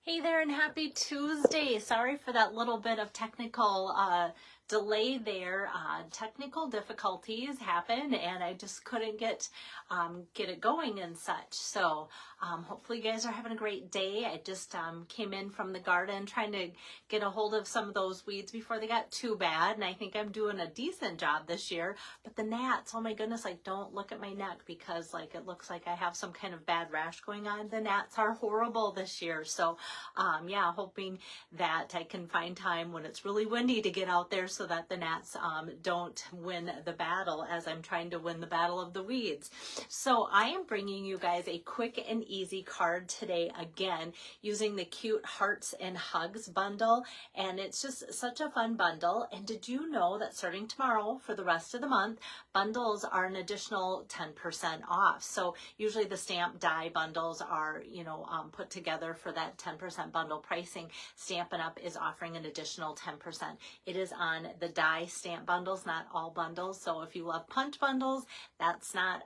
Hey there and happy Tuesday. Sorry for that little bit of technical delay there. Technical difficulties happened and I just couldn't get it going and such. So hopefully you guys are having a great day. I just came in from the garden trying to get a hold of some of those weeds before they got too bad. And I think I'm doing a decent job this year. But the gnats, oh my goodness, like don't look at my neck because like it looks like I have some kind of bad rash going on. The gnats are horrible this year. So yeah, hoping that I can find time when it's really windy to get out there so that the gnats don't win the battle as I'm trying to win the battle of the weeds. So I am bringing you guys a quick and easy card today again using the cute Hearts and Hugs bundle, and it's just such a fun bundle. And did you know that starting tomorrow for the rest of the month, bundles are an additional 10% off? So usually the stamp die bundles are, put together for that 10% bundle pricing. Stampin' Up! Is offering an additional 10%. It is on the die stamp bundles, not all bundles. So if you love punch bundles, that's not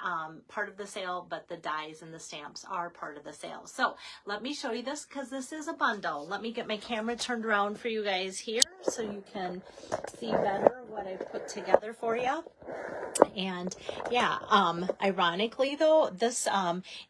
part of the sale, but the dies and the stamps are part of the sale. So let me show you this because this is a bundle. Let me get my camera turned around for you guys here so you can see better what I put together for you. And yeah, ironically though, this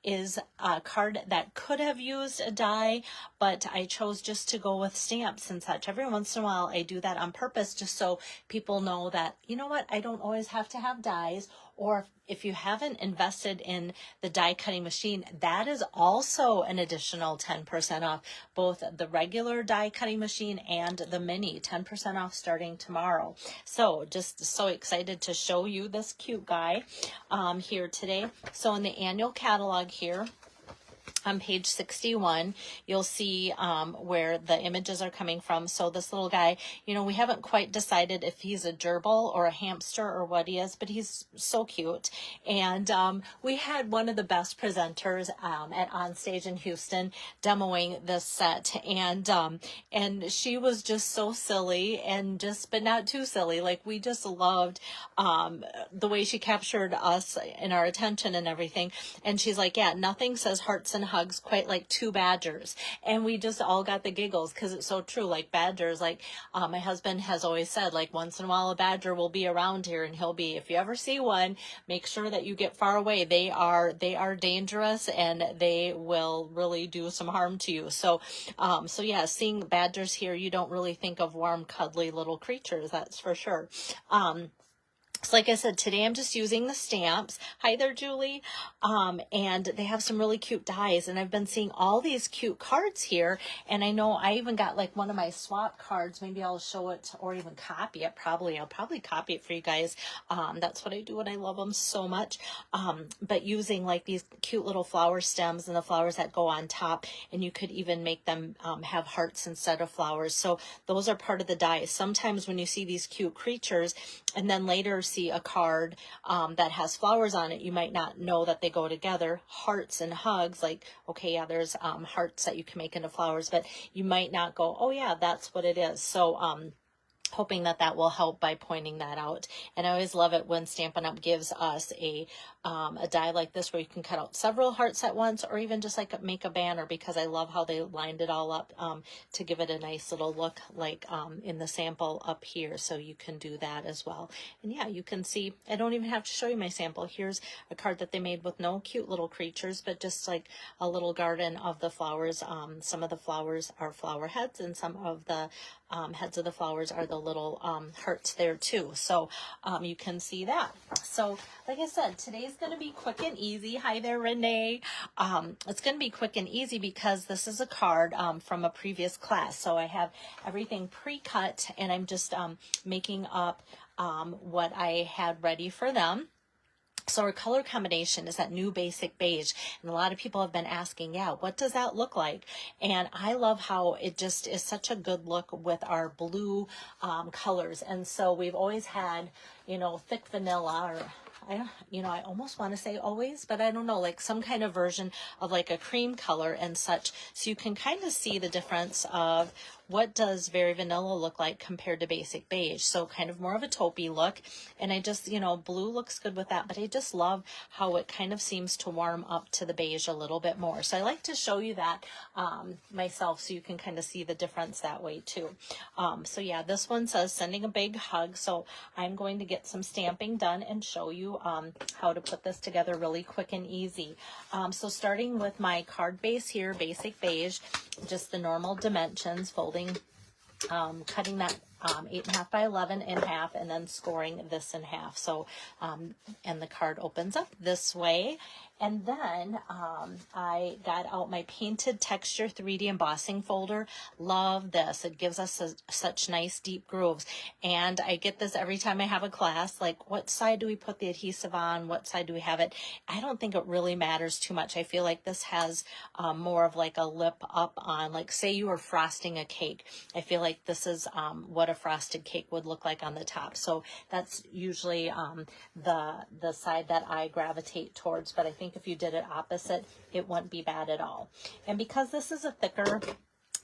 is a card that could have used a die, but I chose just to go with stamps and such. Every once in a while I do that on purpose just so people know that, you know what, I don't always have to have dies. Or if you haven't invested in the die cutting machine, that is also an additional 10% off, both the regular die cutting machine and the mini, 10% off starting tomorrow. So just so excited to show you this cute guy here today. So in the annual catalog here, on page 61, you'll see where the images are coming from. So this little guy, we haven't quite decided if he's a gerbil or a hamster or what he is, but he's so cute. And we had one of the best presenters at Onstage in Houston demoing this set, and she was just so silly but not too silly. Like we just loved the way she captured us and our attention and everything. And she's like, yeah, nothing says hearts and hugs quite like two badgers. And we just all got the giggles because it's so true. Like badgers, like my husband has always said, like once in a while a badger will be around here, and if you ever see one, make sure that you get far away. They are dangerous and they will really do some harm to you. So yeah, seeing badgers here, you don't really think of warm, cuddly little creatures, that's for sure. So like I said, today I'm just using the stamps. Hi there, Julie. And they have some really cute dies, and I've been seeing all these cute cards here. And I know I even got like one of my swap cards. Maybe I'll show it or even copy it. I'll probably copy it for you guys. That's what I do and I love them so much. But using like these cute little flower stems and the flowers that go on top, and you could even make them have hearts instead of flowers. So those are part of the dies. Sometimes when you see these cute creatures and then later see a card that has flowers on it, you might not know that they go together. Hearts and hugs, like, okay, yeah, there's hearts that you can make into flowers, but you might not go, oh yeah, that's what it is. So hoping that will help by pointing that out. And I always love it when Stampin' Up! Gives us a die like this where you can cut out several hearts at once, or even just like make a banner, because I love how they lined it all up to give it a nice little look like in the sample up here. So you can do that as well. And yeah, you can see, I don't even have to show you my sample. Here's a card that they made with no cute little creatures, but just like a little garden of the flowers. Some of the flowers are flower heads, and some of the heads of the flowers are the little hearts there too. So you can see that. So like I said, today's going to be quick and easy. Hi there, Renee. It's going to be quick and easy because this is a card from a previous class. So I have everything pre-cut, and I'm just making up what I had ready for them. So our color combination is that new basic beige, and a lot of people have been asking, yeah, what does that look like? And I love how it just is such a good look with our blue colors. And so we've always had, thick vanilla, or I almost want to say always, but I don't know, like some kind of version of like a cream color and such. So you can kind of see the difference of what does Very Vanilla look like compared to Basic Beige. So kind of more of a taupey look. And I just, blue looks good with that, but I just love how it kind of seems to warm up to the beige a little bit more. So I like to show you that myself so you can kind of see the difference that way too. So yeah, this one says sending a big hug. So I'm going to get some stamping done and show you how to put this together really quick and easy. So starting with my card base here, Basic Beige, just the normal dimensions, folding, cutting that 8.5 by 11 in half, and then scoring this in half. So, and the card opens up this way. And then I got out my Painted Texture 3D embossing folder. Love this. It gives us such nice deep grooves. And I get this every time I have a class, like what side do we put the adhesive on? What side do we have it? I don't think it really matters too much. I feel like this has more of like a lip up on, like say you were frosting a cake. I feel like this is what a frosted cake would look like on the top. So that's usually the side that I gravitate towards, but I think if you did it opposite, it wouldn't be bad at all. And because this is a thicker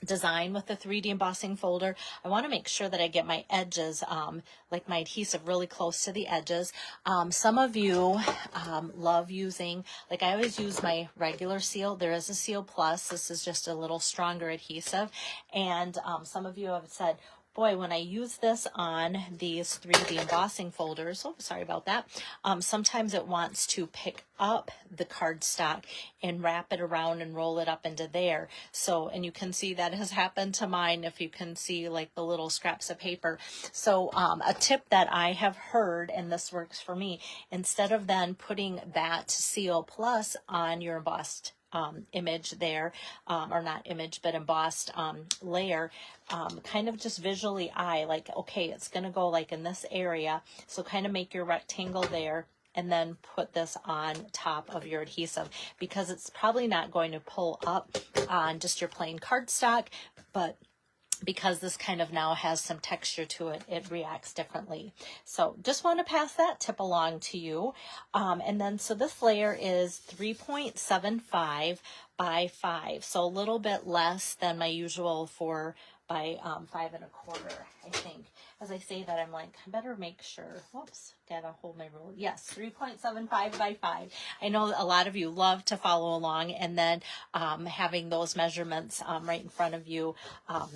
design with the 3D embossing folder, I want to make sure that I get my edges, like my adhesive really close to the edges. Some of you love using, like I always use my regular seal. There is a Seal Plus. This is just a little stronger adhesive. And some of you have said, boy, when I use this on these 3D embossing folders, oh, sorry about that, sometimes it wants to pick up the cardstock and wrap it around and roll it up into there. So, and you can see that has happened to mine if you can see like the little scraps of paper. So a tip that I have heard, and this works for me, instead of then putting that Seal Plus on your embossed image there, or not image, but embossed layer, kind of just visually like, okay, it's going to go like in this area. So kind of make your rectangle there and then put this on top of your adhesive, because it's probably not going to pull up on just your plain cardstock, but because this kind of now has some texture to it, it reacts differently. So just want to pass that tip along to you. And then, so this layer is 3.75 by 5. So a little bit less than my usual 4 by 5 1/4, I think. As I say that, I'm like, I better make sure. Whoops, gotta hold my rule. Yes, 3.75 by 5. I know a lot of you love to follow along, and then having those measurements right in front of you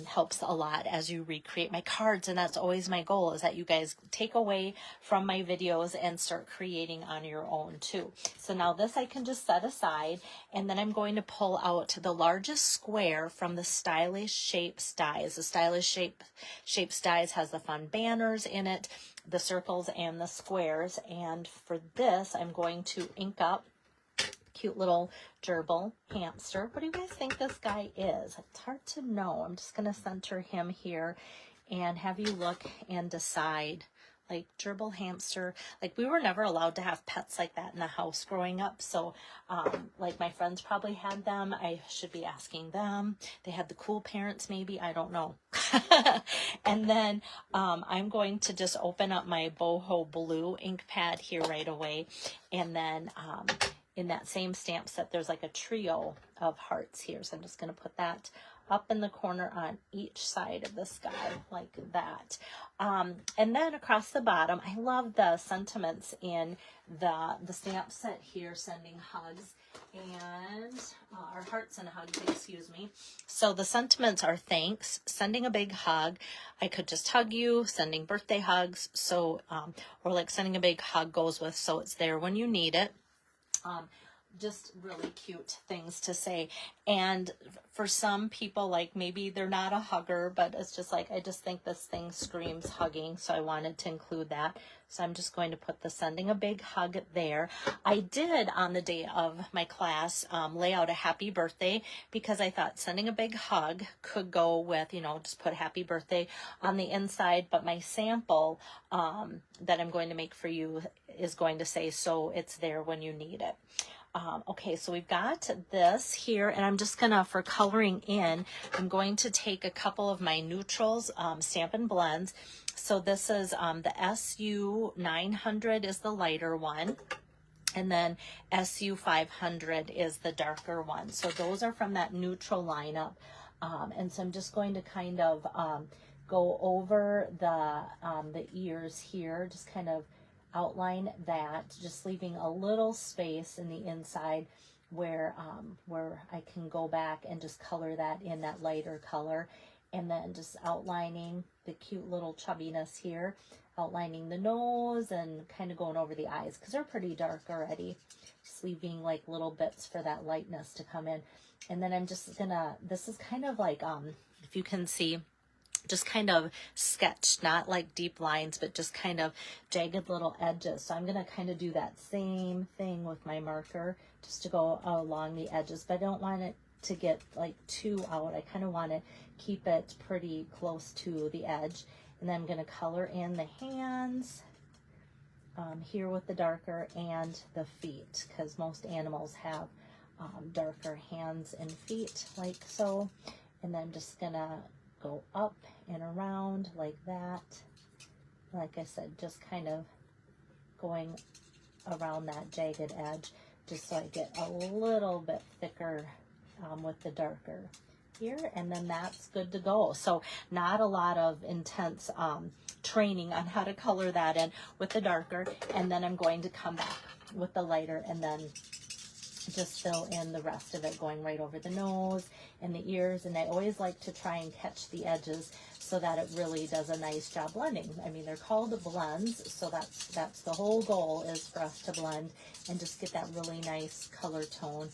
helps a lot as you recreate my cards. And that's always my goal, is that you guys take away from my videos and start creating on your own too. So now this I can just set aside, and then I'm going to pull out the largest square from the Stylish Shapes dies. The Stylish Shapes dies has the fun banners in it, the circles and the squares. And for this, I'm going to ink up cute little gerbil hamster. What do you guys think this guy is? It's hard to know. I'm just going to center him here and have you look and decide. Like gerbil hamster, like we were never allowed to have pets like that in the house growing up. So like my friends probably had them. I should be asking them. They had the cool parents maybe, I don't know. And then I'm going to just open up my Boho Blue ink pad here right away. And then in that same stamp set, there's like a trio of hearts here. So I'm just going to put that up in the corner on each side of this guy like that. And then across the bottom, I love the sentiments in the stamp set here, sending hugs and or hearts and hugs, excuse me. So the sentiments are thanks, sending a big hug, I could just hug you, sending birthday hugs. So or like sending a big hug goes with so it's there when you need it. Just really cute things to say. And for some people, like maybe they're not a hugger, but it's just like, I just think this thing screams hugging. So I wanted to include that. So I'm just going to put the sending a big hug there. I did on the day of my class lay out a happy birthday, because I thought sending a big hug could go with, just put happy birthday on the inside. But my sample that I'm going to make for you is going to say, so it's there when you need it. Okay, so we've got this here, and I'm just gonna, for coloring in, I'm going to take a couple of my neutrals, Stampin' Blends. So this is the SU 900 is the lighter one, and then SU 500 is the darker one. So those are from that neutral lineup. And so I'm just going to kind of go over the ears here, just kind of outline that, just leaving a little space in the inside where I can go back and just color that in that lighter color. And then just outlining the cute little chubbiness here, outlining the nose and kind of going over the eyes because they're pretty dark already. Just leaving like little bits for that lightness to come in. And then I'm just gonna, this is kind of like, if you can see, just kind of sketched, not like deep lines, but just kind of jagged little edges. So I'm gonna kind of do that same thing with my marker just to go along the edges, but I don't want it to get like too out. I kind of want to keep it pretty close to the edge. And then I'm going to color in the hands here with the darker, and the feet, because most animals have darker hands and feet like so. And then I'm just going to go up and around like that. Like I said, just kind of going around that jagged edge just so I get a little bit thicker with the darker here, and then that's good to go. So not a lot of intense training on how to color that in with the darker, and then I'm going to come back with the lighter and then just fill in the rest of it, going right over the nose and the ears. And I always like to try and catch the edges so that it really does a nice job blending. I mean, they're called blends, so that's the whole goal, is for us to blend and just get that really nice color tone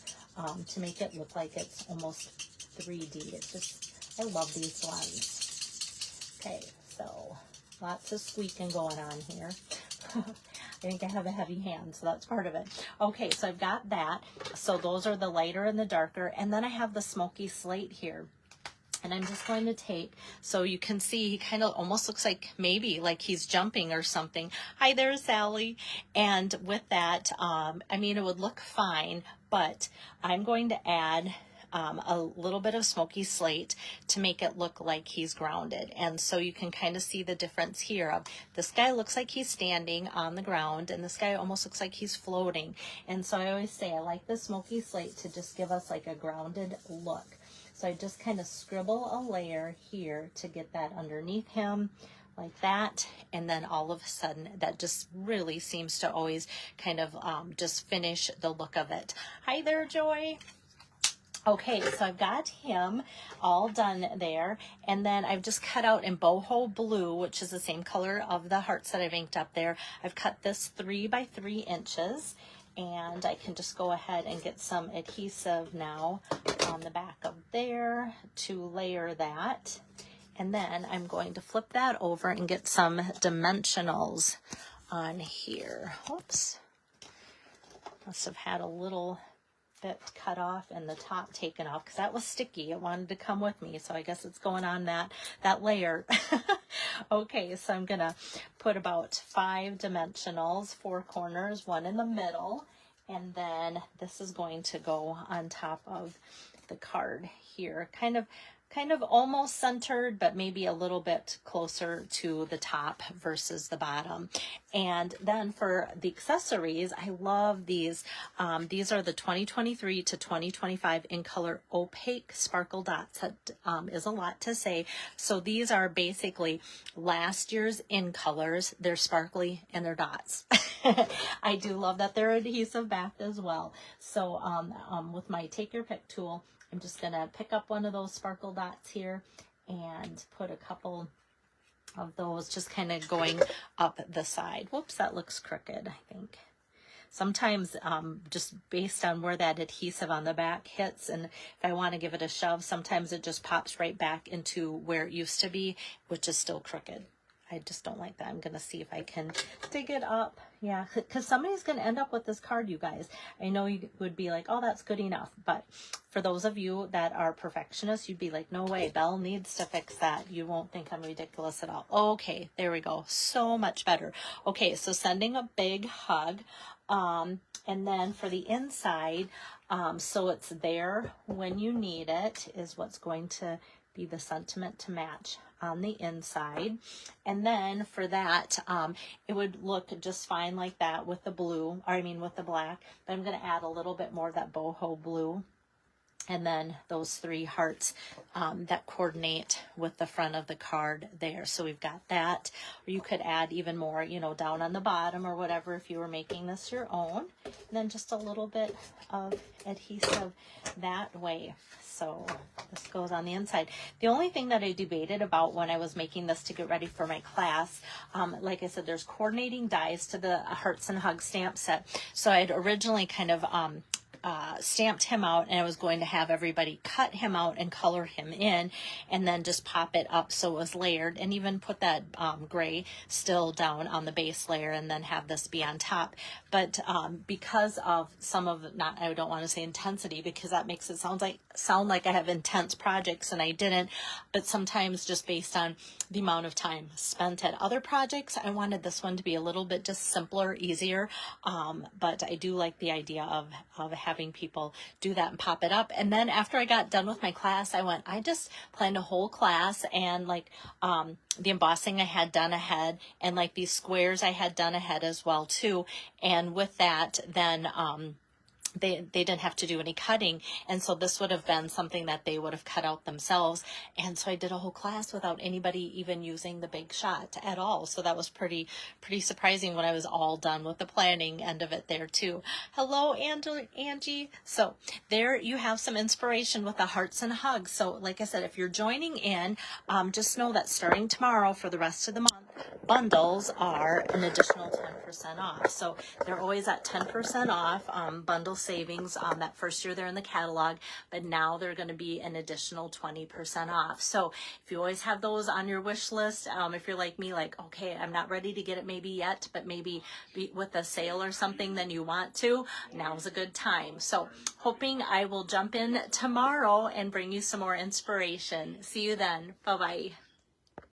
to make it look like it's almost 3D. It's just, I love these blends. Okay, so lots of squeaking going on here. I think I have a heavy hand, so that's part of it. Okay, so I've got that. So those are the lighter and the darker. And then I have the smoky slate here. And I'm just going to take, so you can see he kind of almost looks like maybe like he's jumping or something. Hi there, Sally. And with that, I mean, it would look fine, but I'm going to add a little bit of smoky slate to make it look like he's grounded. And so you can kind of see the difference here of this guy looks like he's standing on the ground, and this guy almost looks like he's floating. And so I always say I like the smoky slate to just give us like a grounded look. So I just kind of scribble a layer here to get that underneath him like that. And then all of a sudden that just really seems to always kind of just finish the look of it. Hi there, Joy. Okay, so I've got him all done there, and then I've just cut out in boho blue, which is the same color of the hearts that I've inked up there. I've cut this 3 by 3 inches, and I can just go ahead and get some adhesive now on the back of there to layer that. And then I'm going to flip that over and get some dimensionals on here. Oops, must have had a little bit cut off and the top taken off because that was sticky. It wanted to come with me, so I guess it's going on that layer. Okay, so I'm gonna put about 5 dimensionals, 4 corners, 1 in the middle, and then this is going to go on top of the card here, kind of almost centered, but maybe a little bit closer to the top versus the bottom. And then for the accessories, I love these. These are the 2023 to 2025 in color opaque sparkle dots. That is a lot to say. So these are basically last year's in colors. They're sparkly and they're dots. I do love that they're adhesive back as well. So with my take your pick tool, I'm just going to pick up one of those sparkle dots here and put a couple of those just kind of going up the side. Whoops, that looks crooked, I think. Sometimes just based on where that adhesive on the back hits, and if I want to give it a shove, sometimes it just pops right back into where it used to be, which is still crooked. I just don't like that. I'm going to see if I can dig it up. Yeah, because somebody's going to end up with this card, you guys. I know you would be like, oh, that's good enough. But for those of you that are perfectionists, you'd be like, no way, Belle needs to fix that. You won't think I'm ridiculous at all. Okay, there we go. So much better. Okay, so sending a big hug And then for the inside, so it's there when you need it, is what's going to be the sentiment to match on the inside. And then for that, it would look just fine like that with the blue, or I mean with the black, but I'm going to add a little bit more of that boho blue. And then those 3 hearts that coordinate with the front of the card there. So we've got that. Or you could add even more, you know, down on the bottom or whatever if you were making this your own. And then just a little bit of adhesive that way. So this goes on the inside. The only thing that I debated about when I was making this to get ready for my class, like I said, there's coordinating dies to the Hearts and Hugs stamp set. So I'd originally kind of stamped him out, and I was going to have everybody cut him out and color him in, and then just pop it up so it was layered, and even put that gray still down on the base layer, and then have this be on top. But because of some of, not, I don't want to say intensity, because that makes it sound like I have intense projects, and I didn't. But sometimes just based on the amount of time spent at other projects, I wanted this one to be a little bit just simpler, easier. But I do like the idea of having people do that and pop it up. And then after I got done with my class, I just planned a whole class, and like the embossing I had done ahead, and like these squares I had done ahead as well too. And with that, then they didn't have to do any cutting, and so this would have been something that they would have cut out themselves. And so I did a whole class without anybody even using the Big Shot at all. So that was pretty surprising when I was all done with the planning end of it there too. Hello, Angie. So there you have some inspiration with the Hearts and Hugs. So like I said, if you're joining in, just know that starting tomorrow for the rest of the month, bundles are an additional 10% off. So they're always at 10% off bundle savings that first year they're in the catalog, but now they're going to be an additional 20% off. So if you always have those on your wish list, if you're like me, like, okay, I'm not ready to get it maybe yet, but maybe with a sale or something, then you want to, now's a good time. So hoping I will jump in tomorrow and bring you some more inspiration. See you then. Bye-bye.